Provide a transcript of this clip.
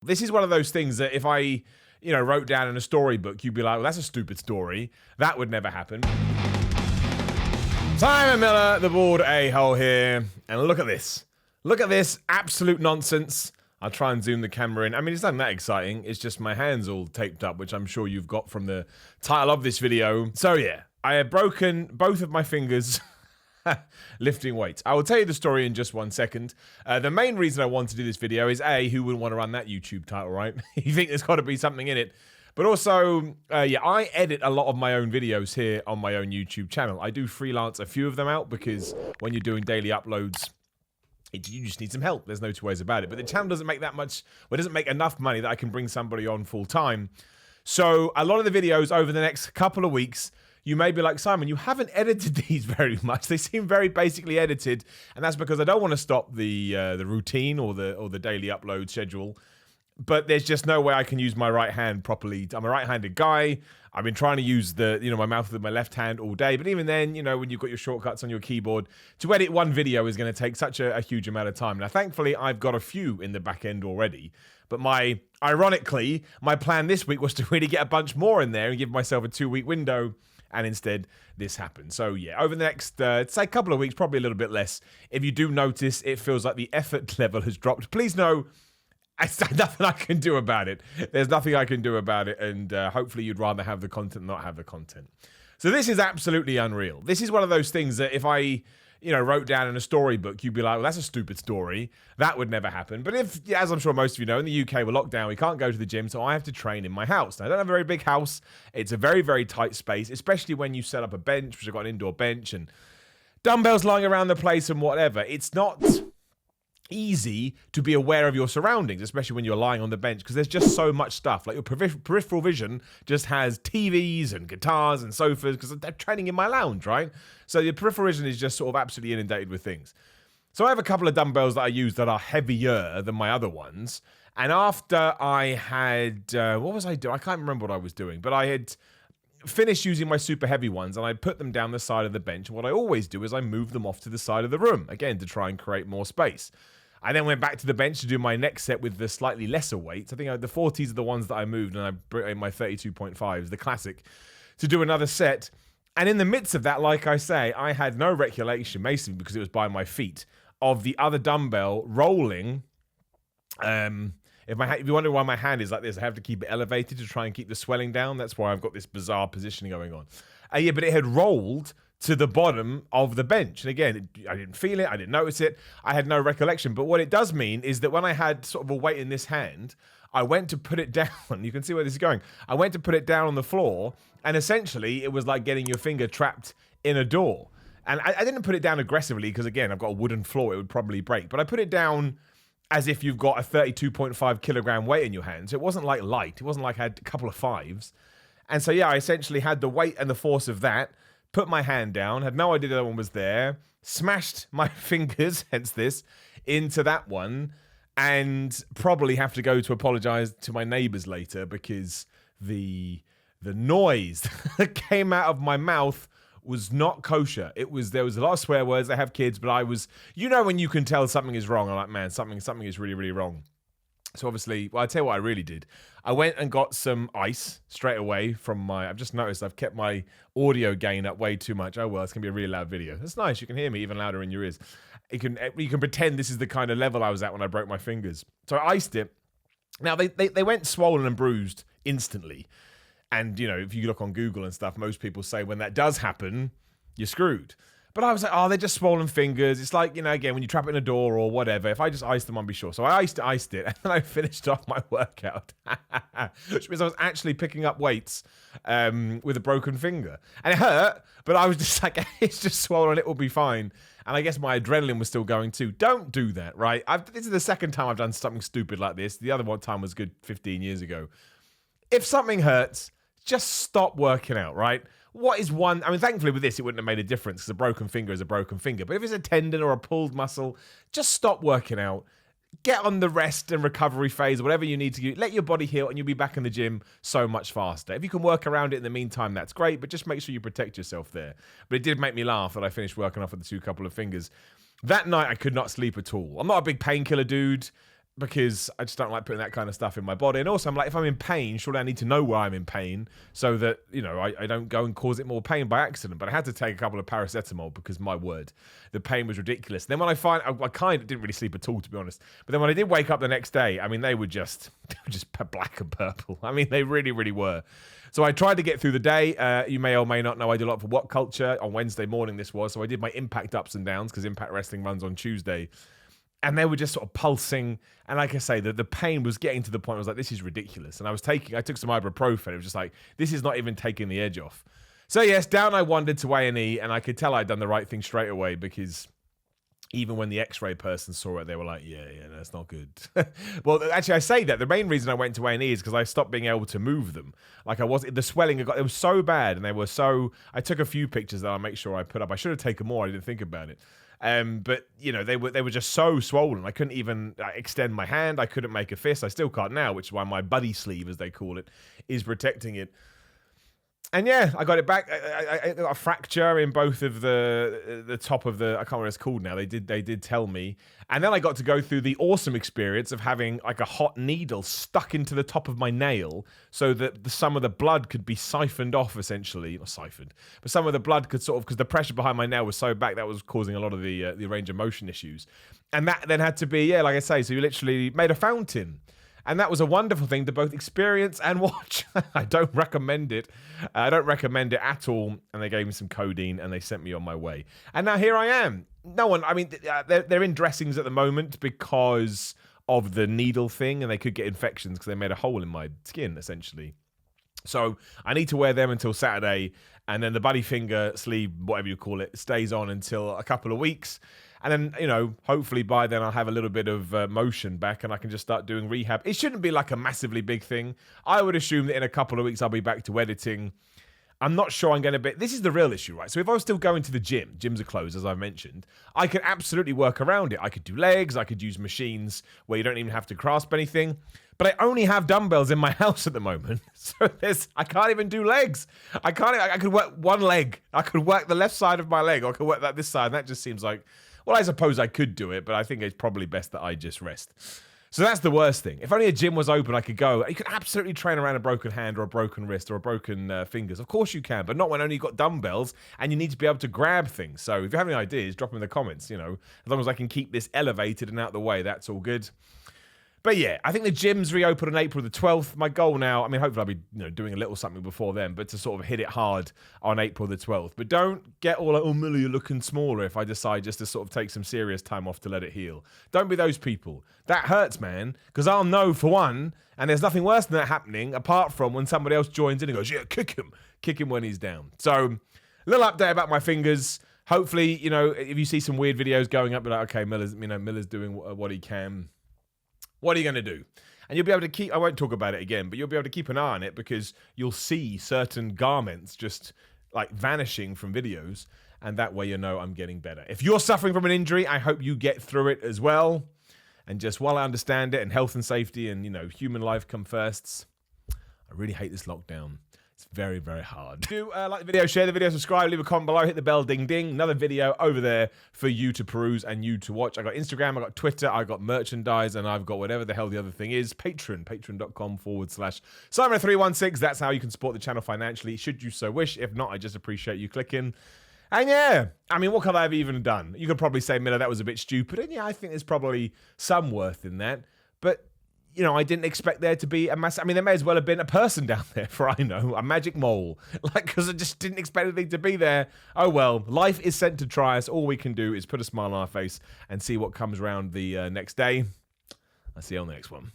This is one of those things that if I, wrote down in a storybook, you'd be like, well, that's a stupid story. That would never happen. Simon Miller, the bald a-hole here. And look at this. Look at this absolute nonsense. I'll try and zoom the camera in. I mean, it's not that exciting. It's just my hands all taped up, which I'm sure you've got from the title of this video. So yeah, I have broken both of my fingers lifting weights. I will tell you the story in just 1 second. The main reason I want to do this video is A, who wouldn't want to run that YouTube title, right? You think there's got to be something in it. But also, I edit a lot of my own videos here on my own YouTube channel. I do freelance a few of them out because when you're doing daily uploads, you just need some help. There's no two ways about it. But the channel doesn't make that much, well, it doesn't make enough money that I can bring somebody on full time. So a lot of the videos over the next couple of weeks, you may be like, Simon, you haven't edited these very much. They seem very basically edited, and that's because I don't want to stop the routine or the daily upload schedule. But there's just no way I can use my right hand properly. I'm a right-handed guy. I've been trying to use my mouth with my left hand all day. But even then, when you've got your shortcuts on your keyboard, to edit one video is going to take such a huge amount of time. Now, thankfully, I've got a few in the back end already. But ironically, my plan this week was to really get a bunch more in there and give myself a 2-week window. And instead, this happened. So yeah, over the next, say, couple of weeks, probably a little bit less. If you do notice, it feels like the effort level has dropped. Please know, there's nothing I can do about it. There's nothing I can do about it. And hopefully you'd rather have the content than not have the content. So this is absolutely unreal. This is one of those things that if I, wrote down in a storybook, you'd be like, well, that's a stupid story. That would never happen. But if, as I'm sure most of you know, in the UK, we're locked down. We can't go to the gym, so I have to train in my house. Now, I don't have a very big house. It's a very, very tight space, especially when you set up a bench, which I've got an indoor bench, and dumbbells lying around the place and whatever. It's not easy to be aware of your surroundings, especially when you're lying on the bench, because there's just so much stuff. Like your peripheral vision just has TVs and guitars and sofas, because they're training in my lounge, right? So your peripheral vision is just sort of absolutely inundated with things. So I have a couple of dumbbells that I use that are heavier than my other ones. And after I had, what was I doing? I can't remember what I was doing, but I had finished using my super heavy ones and I put them down the side of the bench. And what I always do is I move them off to the side of the room, again, to try and create more space. I then went back to the bench to do my next set with the slightly lesser weights. I think the 40s are the ones that I moved, and I brought in my 32.5s, the classic, to do another set. And in the midst of that, like I say, I had no recollection, basically because it was by my feet, of the other dumbbell rolling. If you wonder why my hand is like this, I have to keep it elevated to try and keep the swelling down. That's why I've got this bizarre positioning going on. Yeah, but it had rolled to the bottom of the bench. And again, I didn't feel it. I didn't notice it. I had no recollection. But what it does mean is that when I had sort of a weight in this hand, I went to put it down. You can see where this is going. I went to put it down on the floor, and essentially it was like getting your finger trapped in a door. And I didn't put it down aggressively because, again, I've got a wooden floor. It would probably break. But I put it down as if you've got a 32.5 kilogram weight in your hand. So it wasn't like light. It wasn't like I had a couple of fives. And so, yeah, I essentially had the weight and the force of that, put my hand down, had no idea that one was there, smashed my fingers, hence this, into that one, and probably have to go to apologize to my neighbors later because the noise that came out of my mouth was not kosher. There was a lot of swear words. I have kids, but I was, when you can tell something is wrong, I'm like, man, something is really, really wrong. So obviously, well, I'll tell you what I really did. I went and got some ice straight away from I've just noticed I've kept my audio gain up way too much. Oh, well, it's going to be a really loud video. That's nice. You can hear me even louder in your ears. You can pretend this is the kind of level I was at when I broke my fingers. So I iced it. Now, they went swollen and bruised instantly. And, if you look on Google and stuff, most people say when that does happen, you're screwed. But I was like, they're just swollen fingers. It's like, again, when you trap it in a door or whatever, if I just ice them, I'll be sure. So I iced it, and then I finished off my workout. Which means I was actually picking up weights with a broken finger. And it hurt, but I was just like, it's just swollen, it will be fine. And I guess my adrenaline was still going too. Don't do that, right? This is the second time I've done something stupid like this. The other one time was good 15 years ago. If something hurts, just stop working out, right? What is one? I mean, thankfully with this, it wouldn't have made a difference because a broken finger is a broken finger. But if it's a tendon or a pulled muscle, just stop working out. Get on the rest and recovery phase, whatever you need to do. Let your body heal and you'll be back in the gym so much faster. If you can work around it in the meantime, that's great. But just make sure you protect yourself there. But it did make me laugh that I finished working off with the couple of fingers. That night, I could not sleep at all. I'm not a big painkiller dude. because I just don't like putting that kind of stuff in my body. And also, I'm like, if I'm in pain, surely I need to know where I'm in pain so that, you know, I don't go and cause it more pain by accident. But I had to take a couple of paracetamol because, my word, the pain was ridiculous. Then when I kind of didn't really sleep at all, to be honest. But then when I did wake up the next day, I mean, they were just black and purple. I mean, they really, really were. So I tried to get through the day. You may or may not know I do a lot for What Culture. On Wednesday morning this was. So I did my Impact ups and downs because Impact Wrestling runs on Tuesday. And they were just sort of pulsing. And like I say, the pain was getting to the point where I was like, this is ridiculous. And I took some ibuprofen. It was just like, this is not even taking the edge off. So yes, down I wandered to A&E, and I could tell I'd done the right thing straight away, because even when the x-ray person saw it, they were like, yeah, that's not good. Well, actually, I say that. The main reason I went to A&E is because I stopped being able to move them. Like the swelling, it was so bad, and they were so... I took a few pictures that I'll make sure I put up. I should have taken more. I didn't think about it. But, you know, they were just so swollen. I couldn't even extend my hand. I couldn't make a fist. I still can't now, which is why my buddy sleeve, as they call it, is protecting it. And yeah, I got it back. I got a fracture in both of the top of the... I can't remember what it's called now. They did tell me. And then I got to go through the awesome experience of having like a hot needle stuck into the top of my nail so that some of the blood could be siphoned off, essentially. Not siphoned, but some of the blood could sort of... Because the pressure behind my nail was so back, that was causing a lot of the range of motion issues. And that then had to be, yeah, like I say, so you literally made a fountain. And that was a wonderful thing to both experience and watch. I don't recommend it. I don't recommend it at all. And they gave me some codeine and they sent me on my way. And now here I am. No one, I mean, they're in dressings at the moment because of the needle thing, and they could get infections because they made a hole in my skin, essentially. So I need to wear them until Saturday. And then the buddy finger sleeve, whatever you call it, stays on until a couple of weeks. And then, you know, hopefully by then I'll have a little bit of motion back and I can just start doing rehab. It shouldn't be like a massively big thing. I would assume that in a couple of weeks I'll be back to editing. I'm not sure I'm going to be... This is the real issue, right? So if I was still going to the gym, gyms are closed, as I mentioned, I could absolutely work around it. I could do legs, I could use machines where you don't even have to grasp anything. But I only have dumbbells in my house at the moment. So I can't even do legs. I could work one leg. I could work the left side of my leg, or I could work this side. And that just seems like... Well, I suppose I could do it, but I think it's probably best that I just rest. So that's the worst thing. If only a gym was open, I could go. You could absolutely train around a broken hand or a broken wrist or a broken fingers. Of course you can, but not when only you've got dumbbells and you need to be able to grab things. So if you have any ideas, drop them in the comments. You know, as long as I can keep this elevated and out of the way, that's all good. But yeah, I think the gyms reopen on April the 12th. My goal now, I mean, hopefully I'll be doing a little something before then, but to sort of hit it hard on April the 12th. But don't get all like, oh, Millie, you're looking smaller if I decide just to sort of take some serious time off to let it heal. Don't be those people. That hurts, man, because I'll know for one, and there's nothing worse than that happening apart from when somebody else joins in and goes, yeah, kick him when he's down. So, a little update about my fingers. Hopefully, if you see some weird videos going up, be like, okay, Miller's doing what he can. What are you going to do? And you'll be able to keep... I won't talk about it again, but you'll be able to keep an eye on it because you'll see certain garments just like vanishing from videos, and that way I'm getting better. If you're suffering from an injury, I hope you get through it as well. And just while I understand it, and health and safety and, human life come first, I really hate this lockdown. It's very, very hard. Do like the video, share the video, subscribe, leave a comment below, hit the bell, ding, ding. Another video over there for you to peruse and you to watch. I got Instagram, I got Twitter, I got merchandise, and I've got whatever the hell the other thing is. patreon.com/Simon316. That's how you can support the channel financially, should you so wish. If not, I just appreciate you clicking. And yeah, I mean, what could I have even done? You could probably say, Miller, that was a bit stupid. And yeah, I think there's probably some worth in that. But I didn't expect there to be a mass. I mean, there may as well have been a person down there, for I know, a magic mole. Because I just didn't expect anything to be there. Oh well, life is sent to try us. All we can do is put a smile on our face and see what comes around the next day. I'll see you on the next one.